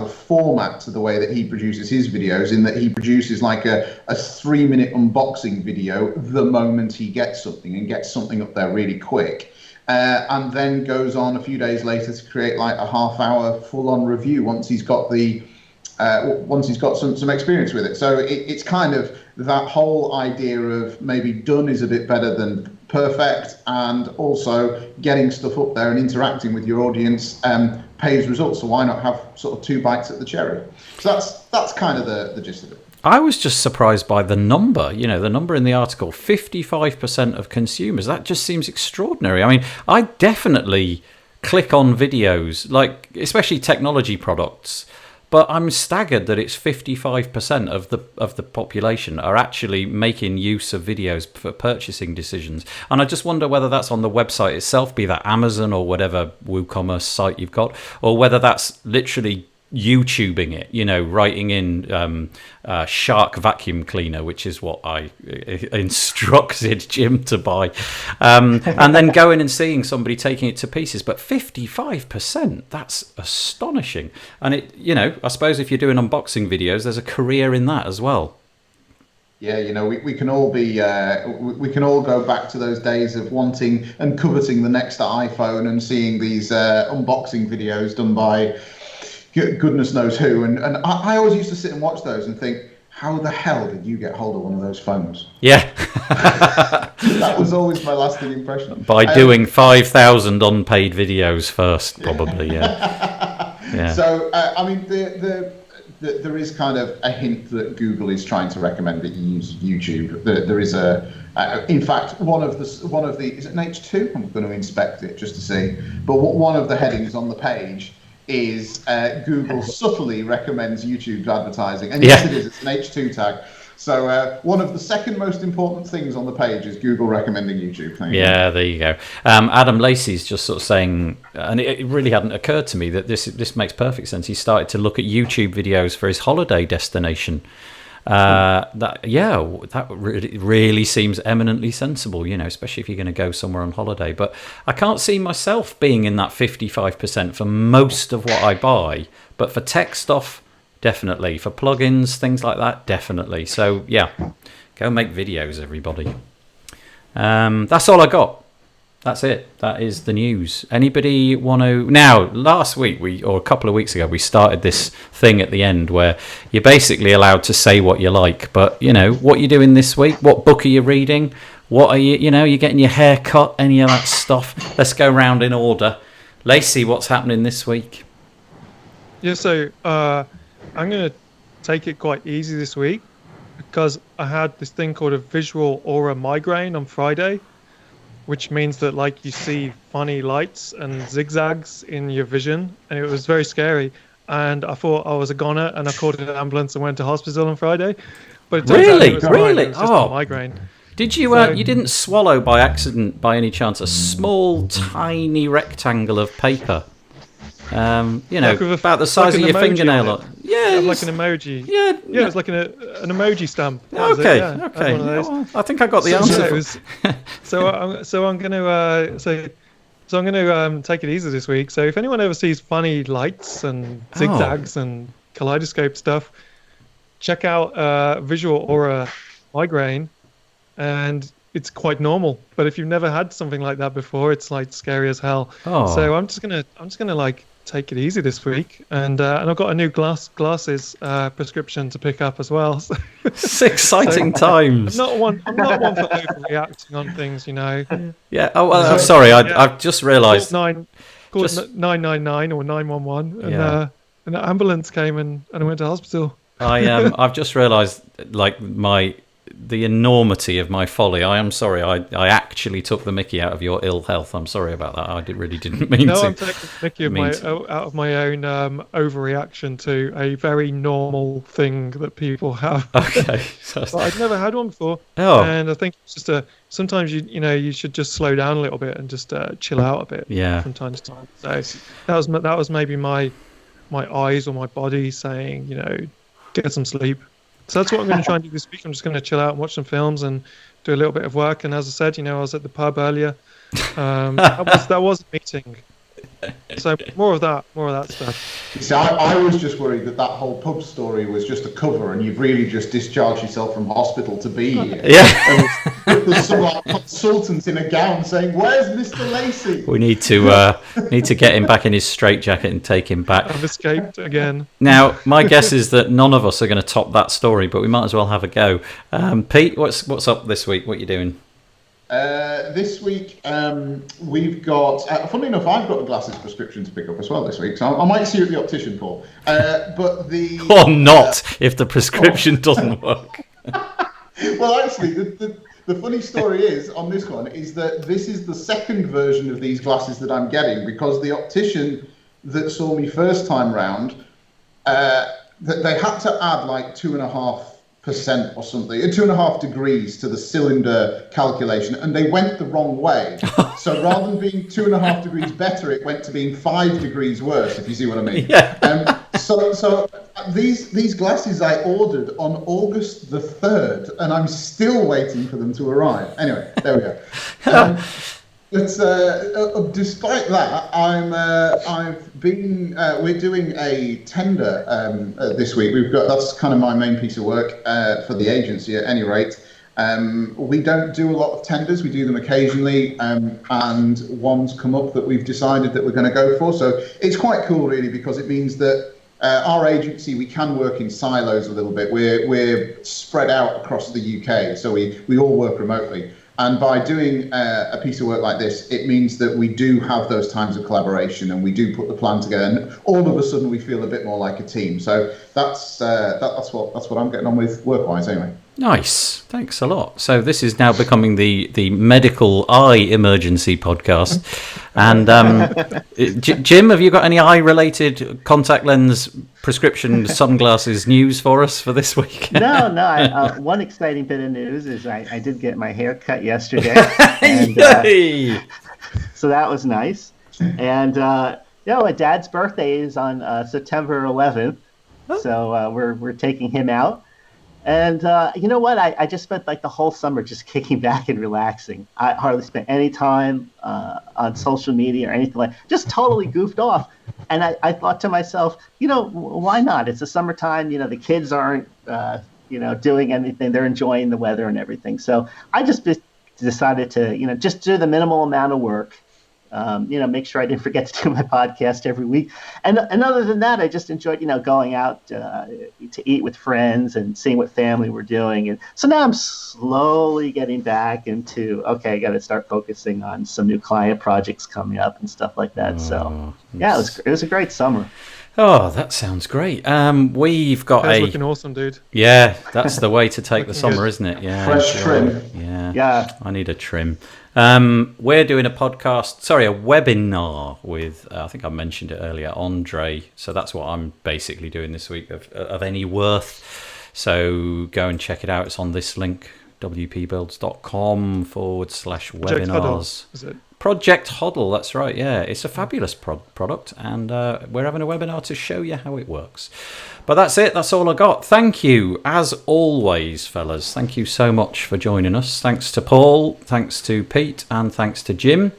a format to the way that he produces his videos, in that he produces like a 3-minute unboxing video the moment he gets something, and gets something up there really quick, and then goes on a few days later to create like a half-hour full-on review once he's got some experience with it. So it's kind of that whole idea of maybe done is a bit better than perfect, and also getting stuff up there and interacting with your audience pays results. So why not have sort of 2 bites at the cherry? So that's kind of the gist of it. I was just surprised by the number, the number in the article, 55% of consumers. That just seems extraordinary. I mean, I definitely click on videos, like especially technology products, but I'm staggered that it's 55% of the population are actually making use of videos for purchasing decisions. And I just wonder whether that's on the website itself, be that Amazon or whatever WooCommerce site you've got, or whether that's literally YouTubing it, writing in Shark vacuum cleaner, which is what I instructed Jim to buy, and then going and seeing somebody taking it to pieces. But 55%, that's astonishing. And I suppose if you're doing unboxing videos, there's a career in that as well. Yeah, we can all we can all go back to those days of wanting and coveting the next iPhone, and seeing these unboxing videos done by goodness knows who, and I always used to sit and watch those and think, how the hell did you get hold of one of those phones? Yeah. That was always my lasting impression. By doing 5,000 unpaid videos first, probably, yeah. Yeah. So, I mean, there is kind of a hint that Google is trying to recommend that you use YouTube. There is in fact, one of the is it an H2? I'm going to inspect it just to see. But one of the headings on the page is Google subtly recommends YouTube advertising, and yes, it is. It's an H2 tag. So one of the second most important things on the page is Google recommending YouTube. There you go. Adam Lacey's just sort of saying, and it really hadn't occurred to me that this makes perfect sense. He started to look at YouTube videos for his holiday destination. That really seems eminently sensible, especially if you're going to go somewhere on holiday. But I can't see myself being in that 55% for most of what I buy. But for tech stuff, definitely. For plugins, things like that, definitely. So yeah, go make videos, everybody. That's all I got. That's it. That is the news. Anybody want to... Now, last week, or a couple of weeks ago, we started this thing at the end where you're basically allowed to say what you like. But, what you're doing this week, what book are you reading? What are you, you're getting your hair cut, any of that stuff. Let's go round in order. Lacey, what's happening this week? Yeah, so I'm going to take it quite easy this week because I had this thing called a visual aura migraine on Friday, which means that you see funny lights and zigzags in your vision, and it was very scary. And I thought I was a goner, and I called an ambulance and went to hospital on Friday. But it turns out it was really, it was just a migraine. Did you? You didn't swallow by accident, by any chance, a small, tiny rectangle of paper? About the size of your fingernail. Yeah, like an emoji. Yeah, it was like an emoji stamp. Okay. I think I got the answer. So I'm gonna take it easy this week. So if anyone ever sees funny lights and zigzags and kaleidoscope stuff, check out visual aura migraine, and it's quite normal. But if you've never had something like that before, it's like scary as hell. Oh. So I'm just gonna like take it easy this week, and I've got a new glasses prescription to pick up as well. So, It's exciting times. I'm not one for overreacting on things, you know. Yeah. Oh, well, I'm sorry. I've just realised. Called 999 or 911, and Yeah. an ambulance came and I went to hospital. I've just realised, like, the enormity of my folly. I am sorry. I actually took the mickey out of your ill health. I'm sorry about that. I really didn't mean to. No, I'm taking the mickey out of my own overreaction to a very normal thing that people have. Okay. But I've never had one before. Oh. And I think it's just sometimes you should just slow down a little bit and just chill out a bit. Yeah. From time to time. So that was maybe my eyes or my body saying, get some sleep. So that's what I'm going to try and do this week. I'm just going to chill out and watch some films and do a little bit of work. And as I said, I was at the pub earlier. That was a meeting. So more of that stuff. See, I was just worried that whole pub story was just a cover, and you've really just discharged yourself from hospital to be here. Yeah. And there's some like consultant in a gown saying, "Where's Mr. Lacey?" We need to get him back in his straitjacket and take him back. I've escaped again. Now, my guess is that none of us are going to top that story, but we might as well have a go. Pete, what's up this week? What are you doing? This week we've got. Funnily enough, I've got a glasses prescription to pick up as well this week, so I might see you at the optician, Paul. But the or not if the prescription doesn't work. Well, actually, the funny story is on this one is that this is the second version of these glasses that I'm getting, because the optician that saw me first time round, they had to add like 2.5% or something, 2.5 degrees to the cylinder calculation, and they went the wrong way. So rather than being 2.5 degrees better, it went to being 5 degrees worse, if you see what I mean. Yeah. So these glasses I ordered on August the 3rd, and I'm still waiting for them to arrive. Anyway, there we go. Despite that, we're doing a tender this week. That's kind of my main piece of work for the agency at any rate. We don't do a lot of tenders. We do them occasionally, and one's come up that we've decided that we're going to go for. So it's quite cool, really, because it means that our agency, we can work in silos a little bit. We're spread out across the UK, so we all work remotely. And by doing a piece of work like this, it means that we do have those times of collaboration, and we do put the plan together, and all of a sudden we feel a bit more like a team. So that's what I'm getting on with work-wise, anyway. Nice, thanks a lot. So this is now becoming the medical eye emergency podcast. And Jim, have you got any eye-related contact lens prescription sunglasses news for us for this week? No. One exciting bit of news is I did get my hair cut yesterday. And, so that was nice. And my dad's birthday is on September 11th, so we're taking him out. And you know what? I just spent like the whole summer just kicking back and relaxing. I hardly spent any time on social media or anything like that. Just totally goofed off. And I thought to myself, why not? It's the summertime. The kids aren't, doing anything. They're enjoying the weather and everything. So I just decided to, just do the minimal amount of work. Make sure I didn't forget to do my podcast every week. And other than that, I just enjoyed, going out to eat with friends and seeing what family we're doing. And so now I'm slowly getting back into, I got to start focusing on some new client projects coming up and stuff like that. So yeah, it was a great summer. Oh, that sounds great. We've got That's looking awesome, dude. Yeah, that's the way to take the summer, isn't it? Yeah, fresh trim. Yeah. I need a trim. We're doing a webinar with, I think I mentioned it earlier, Andre. So that's what I'm basically doing this week of any worth. So go and check it out. It's on this link, wpbuilds.com/webinars. Is it? Project Hoddle, that's right, yeah. It's a fabulous product, and we're having a webinar to show you how it works. But that's it, that's all I got. Thank you, as always, fellas. Thank you so much for joining us. Thanks to Paul, thanks to Pete, and thanks to Jim.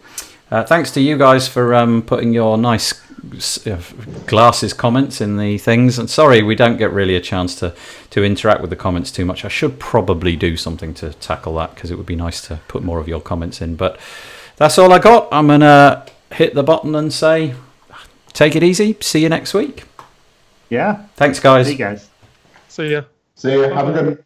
Thanks to you guys for putting your nice Glass's comments in the things. And sorry, we don't get really a chance to interact with the comments too much. I should probably do something to tackle that, because it would be nice to put more of your comments in. But that's all I got. I'm going to hit the button and say, take it easy. See you next week. Yeah. Thanks, guys. See you guys. See ya. See you. Have a good one.